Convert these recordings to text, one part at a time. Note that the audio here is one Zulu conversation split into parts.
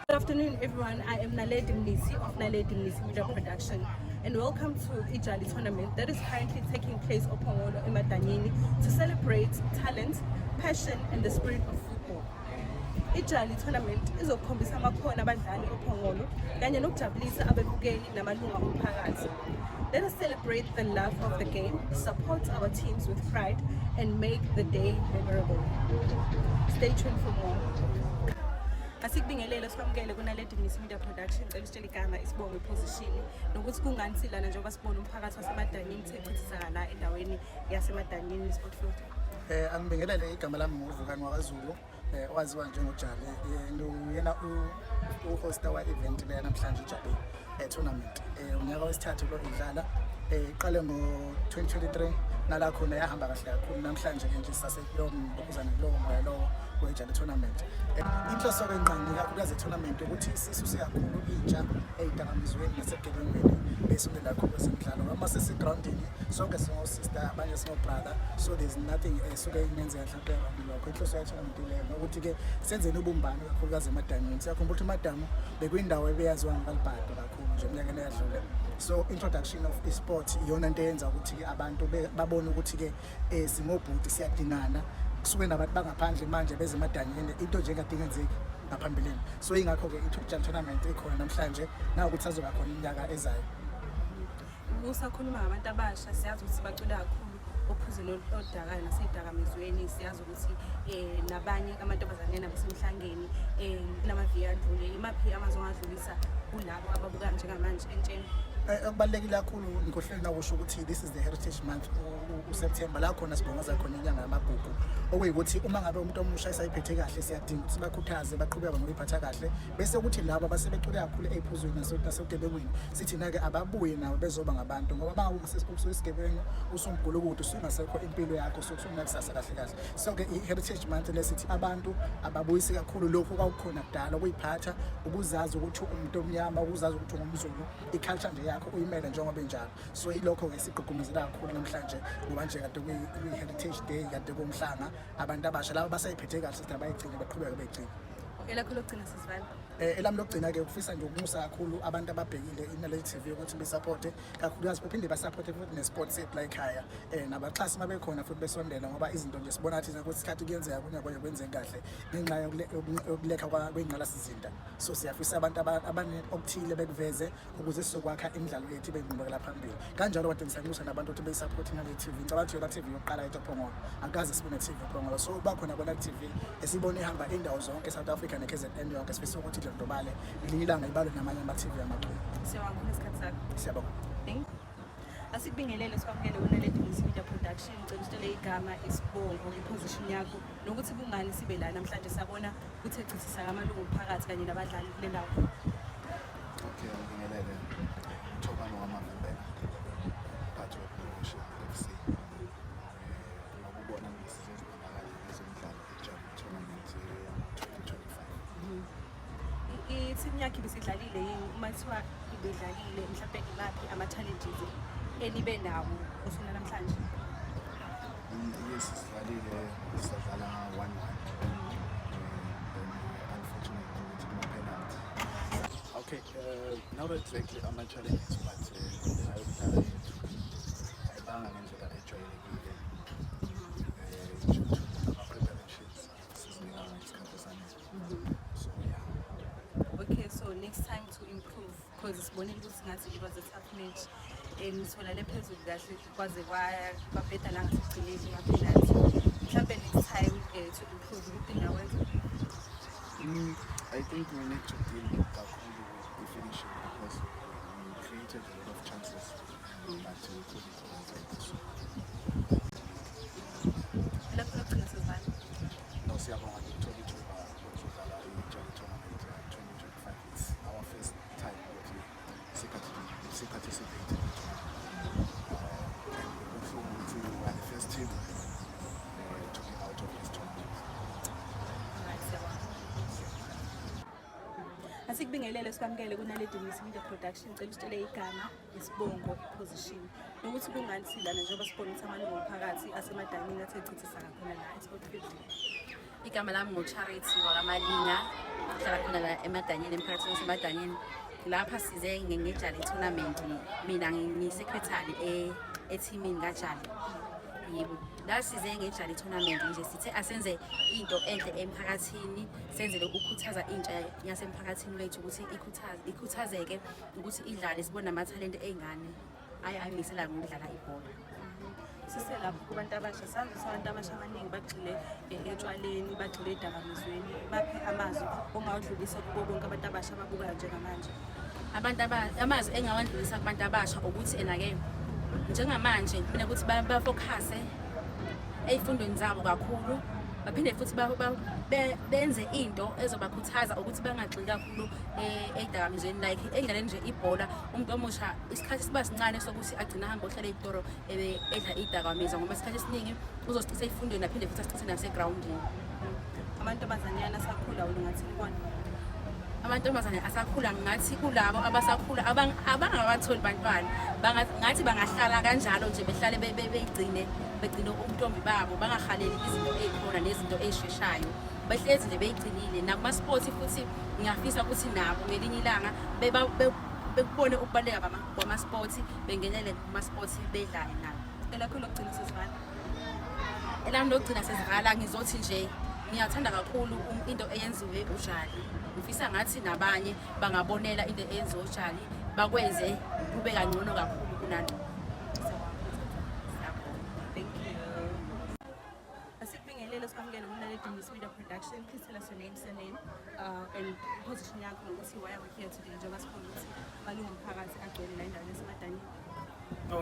Good afternoon, everyone. I am Naledi Mnisi of Naledi Mnisi Media Production, and welcome to Ijali tournament that is currently taking place at Phongolo eMadanyeni to celebrate talent, passion, and the spirit of football. Ijali tournament izokhombisa amakhono abadlali ePhongolo kanye nokujabulisa ababukeli namalunga omphakathi. Let us celebrate the love of the game, support our teams with pride, and make the day memorable. Stay tuned for more. Asikubingelele sikwamukele kuNaledi Mnisi Media Production. Ngicela usitshele igama, isibongo, iposition nokuthi kungani silana njengoba sibona umphakathi waseMadanyeni uthethisa la endaweni yaseMadanyeni Sportfield. Angibingelele igama lami nguVukani wakwaZulu, owaziwa njengojali. Uyena u-hoster wa-event le namhlanje iJali tournament. Unyaka wesithathu lo idlala, iqale ngo-2023 nala khona yahamba kahle kakhulu. Namhlanje ke nje saseyobukuzana kulowo moya lowo weJali tournament. Inhloso kwenqangi kakhulukazi tournament ukuthi sisuse kakhulu intsha eyidakamizweni nasebugebengweni besondela kakhulu kwezemidlalo. Uma sesigroundini sonke singo-sister, abanye singo-brother, so there's nothing esuke inenzeka mhlawumbe lokho. Inhloso ye-tournament leyo nokuthi-ke senzeni ubumbano kakhulukazi eMadanyeni. Siyakhumbula ukuthi iMadamu bekuyindawo ebeyaziwa ngabalibhado kakhulu nje eminyakeni eyadlule. So introduction of esport iyona into eyenza ukuthi-ke abantu babone ukuthi-ke singobhuti siyadingana. Kusuke nabantu bangaphandle manje beze eMadanyeni into nje engadinga enzeki ngaphambilini. So ingakho-ke iJali tournament ikhona namhlanje nawukuthi azoba khona iminyaka ezayo. Usakhuluma ngabantu abasha, siyazi ukuthi bacula kakhulu ophuzweni oludakayo naseyidakamizweni. Siyazi ukuthi nabanye amantombazane nabasemhlangeni kunamaviyo adlule. Imaphi amazwi angadlulisa kulabo ababuka njengamanje entsheni? Okubalulekile kakhulu ngikohleli nakusho ukuthi this is the heritage month uSeptember la khona sibongaza khona inyanga yamagugu, okuyikuthi uma ngabe umuntu omusha esayiphethe kahle siyadinga ukuthi bakhuthaze baqhubeka ngokuyiphatha kahle, bese ukuthi labo abasebecule kakhulu ephuzweni nasebugebengwini sithi nake ababuye nabo bezoba ngabantu, ngoba bangakusuka isigebengu usumgulukudu usungasekho impilo yakho sokusunakusasa kahle kahle. So ke i-heritage month lesithi abantu ababuyise kakhulu lokho kwakukhona kudala, ukuyiphatha, ukuzazi ukuthi umuntu omnyama, ukuzazi ukuthi ungumZulu, iculture nje yakho uyimele njengoba enjalo. So ilokho ke sigqugqumezela kakhulu namhlanje ngoba nje kade kuyi-heritage day, kade kumhlanga abantu abasha laba basayiphethe kahle sithi abayigcine baqhubeke begcine. Elakho lokugcina sisibani? Elami lokugcina-ke ufisa nje ukumusa kakhulu abantu ababhekile iNaledi TV ukuthi besupporte kakhulukazi, bephinde basupporte futhi nesport sethu la ekhaya, nabaxhasi mabekhona futhi besondela, ngoba izinto nje sibonathi ukuthi isikhathi kuyenzeka kunye kwenzeka kahle ngenxa yokulekha kwey'ngqalasizinda. So siyafisa abantu okuthile bekuveze ukuze sizokwakha imidlalo yethu ibe ngqubekela phambili. Kanjalo kade ngisanxusa nabantu ukuthi beyisupport iNaledi TV. Ngicabanga ukuthi TV yokuqala eTophongolo, akaze sibone TV ePhongolo. So bakhona kweNaledi TV esibone ihamba indawo zonke South Africa neKZN yonke, sifisa ukuthi idlondlobale ngelinye ilanga ibalwe namanye ama-TV amakhulu. Siyabonga ngesikhathi sakho. Siyabonga. Asikubingelele sikwamukele kuNaledi Mnisi Media Production. Ngicela usitshele igama, isibongo, iposition yakho nokuthi kungani sibe la namhlanje sabona ukuthi echithisa amalungu omphakathi kanye nabadlali kule ndawo. Okay, ngibingelele Thobani wamaVimbela, mphathi wePromotion FC. Ngokubona ngisizibonakala ngezemidlalo eJali tournament ya-2025. I-team yakhe ibisidlalile yini? Uma kuthiwa ibidlalile, mhlawumbe imaphi ama-challenges enibe nawo osuna namhlanje? Yes, sidlalile, sadlala 1-1. Unfortunately, we took no penalty. Okay, not exactly ama-challenges, but ayokudlala yethu ayibanga ngendlela ejwayelekile. nithola lephezulu kahle kwaze kwabheda la ngasekugcineni ama-penalty. Mhlambe next time to improve ukuthi ngakwenza. I think we need to deal with the finishing because we created a lot of chances but we couldn't convert. Lapho lokugcina sesivana. No, siyabonga ngithola ithuba lokudlala i-Jali Tournament 2025. It's our first time that we participated in the tournament. And we look forward to the first team to be out of this tournament. Alright, siyabonga. Asikubingelele sikwamukele kunaledi media production cela usitshele igama isibongo position nokuthi kungani silana njengoba sibona ukuthi amalungu omphakathi asemadanini athechithisa kakhona la eSport 50. Igama lami ngoCharity wakamalinga ngihlala khona la emadanyeni emphakathini wasemadanyeni. Lapha size ngejali tournament, mina ngisecretary eteamini kaJali. Yebo, la size ngejali tournament nje sithe asenze into enhle emphakathini, senzele ukukhuthaza intsha yasemphakathini wethu ukuthi ikhuthazeke ukuthi idlale, sibone amathalente ezingane ayimisela ngokudlala ibhola. Siselapho kubantu abasha sazi abantu abasha abaningi bagxile etshwaleni, bagxile edakamizweni, baphe amazwi ongawudlulisa kubo bonke abantu abasha ababukayo njengamanje. Amazwi engawadlulisa kubantu abasha ukuthi enake njengamanje mina ukuthi bafokhase ezifundweni zabo kakhulu, baphinde futhi benze into ezobakhuthaza ukuthi bangagxili kakhulu edakamizweni, like endlaleni nje ibhola. Umuntu omusha isikhathi siba sincane sokuthi agcina ahamba ohlala ibhoro edla idakamizwa ngoba isikhathi esiningi uzosichitha ezifundweni aphinde futhi asichithe nasegroundini. Amantombazanyana asakhula ulungathi kubona. Amantombazane asakhula ngathi kulabo abasakhula abangakatholi bantwana ngathi bangahlala kanjalo nje behlale begcine ubuntombi babo, bangahaleli izinto ezikhona nezinto ezisheshayo, behlezi nje beyigcinile. Nakuma-sports futhi ngiyafisa ukuthi nabo ngelinye ilanga bekubone ukubaluleka kwama-sports, bengenele kuma-sports bedlale nabo. Elakho lokugcina sesivala. Elami lokugcina sesivala ngizothi nje ngiyathanda kakhulu into eyenziwe uJali. Ngifisa ngathi nabanye bangabonela into eyenziwe uJali bakwenze kube kangcono kakhulu kunalo. Thank you. Asikubingelele sikwamukele kunaledi media production. Please tell us your name, surname, and position yakho nokuthi why are we here today njengoba sibona ukuthi amalungu omphakathi agcwele la endaweni yasemadanyeni.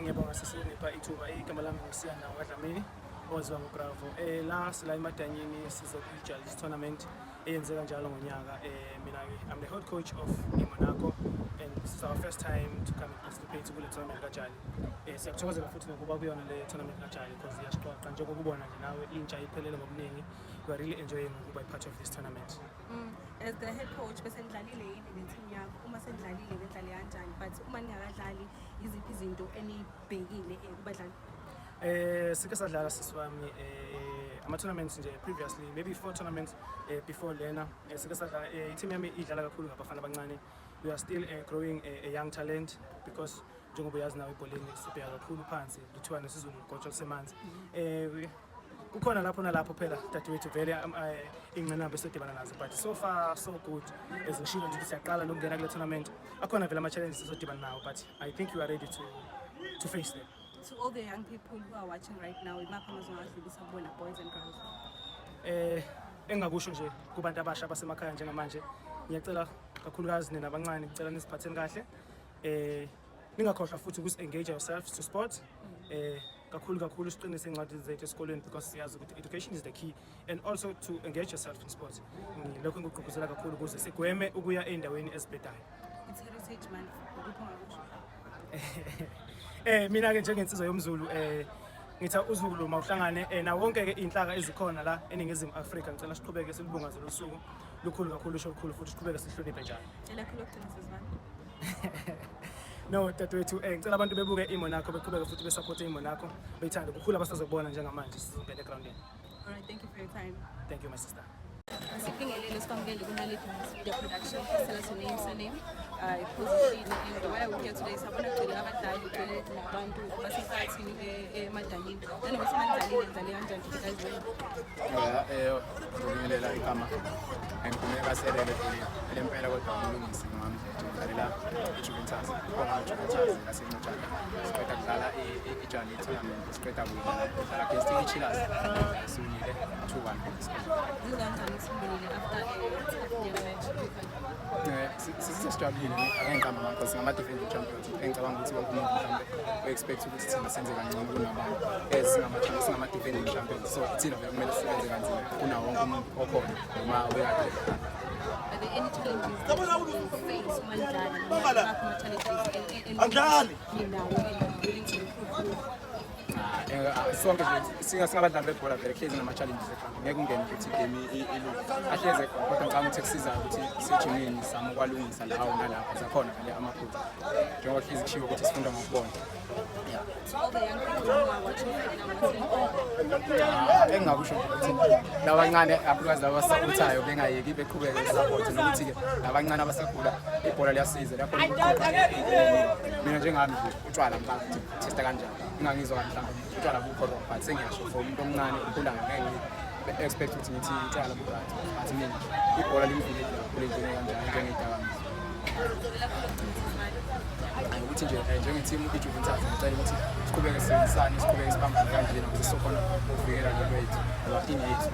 Ngiyabonga sisipha ithuba. Igama lami nguSiyanda Wadlamini oziwa ngoGravo. La sila emadanyeni size kwiJali tournament eyenzeka njalo ngonyaka. Mina I'm the head coach of Monaco and this is our first time to come and participate kule tournament kaJali. Siyakuthokozela futhi ngokuba kuyona le tournament kaJali because iyasiqoqa njengoba ubona nje nawe intsha iphelele ngobuningi. We are really enjoying ukuba part of this tournament. As the head coach bese nidlalile yini neteam yakho? Uma senidlalile nidlale kanjani? But uma ningakadlali iziphi izinto enibhekile kubadlali? Sike sadlala sisiwami ama-tournaments nje previously, maybe 4 tournaments before lena. Sike sadlala i-team yami idlala kakhulu ngabafana abancane. We are still growing a young talent because njengoba uyazi nawe ibholeni sibheka kakhulu phansi kuthiwa nesizulu ugotsha kusemanzi. Kukhona lapho nalapho phela dadewethu vele ingqinamba esedibana nazo, but so far so good. Ezishilo nje siyaqala lokungena kule tournament akhona vele ama-challenges esodibana nawo, but I think you are ready to face them. To all the young people who are watching right now, imaphi amazwi ongadlulisa kubona boys and girls? Engakusho nje kubantu abasha basemakhaya njengamanje, ngiyacela kakhulukazi nina abancane ngicela nisiphatheni kahle. Ningakhohlwa futhi engage yourself to sport. Kakhulu siqinise incwadi zethu esikoleni because siyazi ukuthi education is the key, and also to engage yourself in sport. Lokho ngikugqugquzela kakhulu ukuze sigweme ukuya endaweni ezibhedayo. It's Heritage Month. Ukuphi ongakusho? Mina ke njengensizwa yomZulu ngithi uZulu mawuhlangane na wonke ke inhlaka ezikhona la eNingizimu Afrika, ngicela siqhubeke silibungaze lo suku lukhulu kakhulu sholukhulu futhi siqhubeke sihloniphe njalo. Elakho lokugcina sesivala. No dadewethu ngicela abantu bebuke iMonaco, beqhubeke futhi besupport iMonaco, beyithanda kukhulu abasazobona njengamanje sibheke groundini. All right, thank you for your time. Thank you my sister. Asikubingelele sikwamukele kunaledi media production. Please tell us your name, surname, position, and why are we here today? Sabona kugcwele abadlali, kugcwele nabantu basemphakathini emadanyeni. Nanokuthi manidlalile nidlale kanjani futhi guys? Ngibingelela igama engikunika selele lempela kodwa ngilungisi ngami. ngidlalela iJuventus iJuventus ngasencane siqeda kudlala iJali tournament siqeda kudlala against iChillas siwinile 2-1 Zinganjani simbonile after a match? sisijabulile angengicama manje singama defending champions engicabanga ukuthi wonke umuntu mhlawumbe we-expect ukuthi thina senze kangcono kunabanye singama defending champions so thina vele kumele sisebenze kanzima kunawo wonke umuntu okhona noma uyakade. Are there any challenges that you face Mandlana? Willing to improve? Sonke singabadlali bebhola vele hlezi nama-challenges ekhanda ngeke ungene ukuthi igame ilula ahleze khona kodwa ngicabanga ukuthi kusizayo ukuthi sejimini sami ukwalungisa lawo nalapho zakhona vele amaphutha njengoba hlezi kushiwo ukuthi sifunda ngokubona. To all the young people who are watching right now, engingakusho ukuthi labancane abulukazi labasapothayo bengayeki beqhubeke besapothe nokuthi-ke labancane abasakhula ibhola liyasiza liyakhona mina njengami nje utshwala mhlawumbe testa kanjani ngingangizwa mhlawumbe utshwala bukho but sengiyasho for umuntu omncane okhulayo ngeke expect ukuthi ngithi utshwala bukhona but mina ibhola limvile kakhulu into kanjani njengedakamizwa ukuthi nje njenge-team iJuventus ngicela ukuthi siqhubeke sisebenzisane siqhubeke sibambane kanjena ukuze sizokhona ukuvikela lelo wethu abadini yethu.